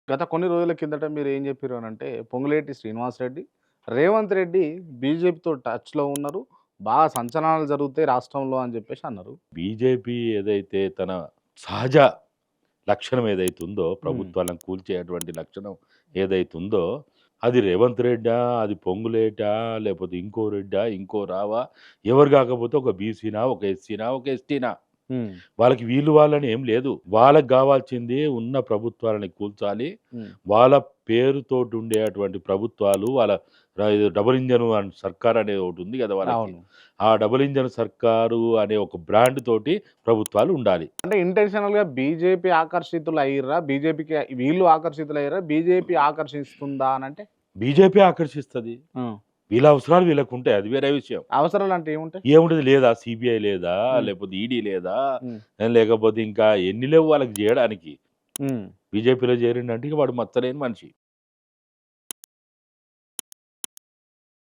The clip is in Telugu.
గత కొన్ని రోజుల కిందట మీరు ఏం చెప్పారు అని అంటే పొంగులేటి శ్రీనివాసరెడ్డి, రేవంత్ రెడ్డి బీజేపీతో టచ్‌లో ఉన్నారు. బాగా సంచలనాలు జరుగుతాయి రాష్ట్రంలో అని చెప్పేసి అన్నారు. బీజేపీ ఏదైతే తన సహజ లక్షణం ఏదైతుందో, హ్మ్. ప్రభుత్వాలను కూల్చేటువంటి లక్షణం ఏదైతుందో, అది రేవంత్ రెడ్డా, అది పొంగులేటా, లేపోతే ఇంకో రెడ్డా, ఇంకో రావా, ఎవరు గాకపోతే ఒక బీసీనా, ఒక ఎస్సీనా, ఒక ఎస్టీనా. హ్మ్. వాళ్ళకి వీళ్ళు వాళ్ళని ఏం లేదు. వాళ్ళకి గావాల్సింది ఉన్న ప్రభుత్వాలని కూల్చాలి. హ్మ్. వాళ్ళ పేరుతోటి ఉండేటువంటి ప్రభుత్వాలు, వాళ్ళ ఇది డబుల్ ఇంజన్ సర్కార్ అనేది ఒకటుంది గదా వాళ్ళకి. అవును. ఆ డబుల్ ఇంజన్ సర్కారు అనే ఒక బ్రాండ్ తోటి ప్రభుత్వాలు ఉండాలి. అంటే ఇంటెన్షనల్‌గా బీజేపీ ఆకర్షితులయ్యిర్రా? బీజేపీకి వీళ్ళు ఆకర్షితులయ్యిర్రా? బీజేపీ ఆకర్షిస్తుందా అనంటే? బీజేపీ ఆకర్షిస్తది. ఆ! వీళ్ళ అవసరాలు వీళ్ళకుంటాయి. అది వేరే విషయం. అవసరాలంటే ఏముంటాయి? ఏముంటది లేదా సీబీఐ లేదా? హ్మ్. లేకపోతే ఈడీ లేదా? హ్మ్. లేకపోతే ఇంకా ఎన్ని లేవు వాళ్ళకి జేయడానికి. హ్మ్. బీజేపీలో చేరిండంటే ఇక వాడు మచ్చలేని మనిషి.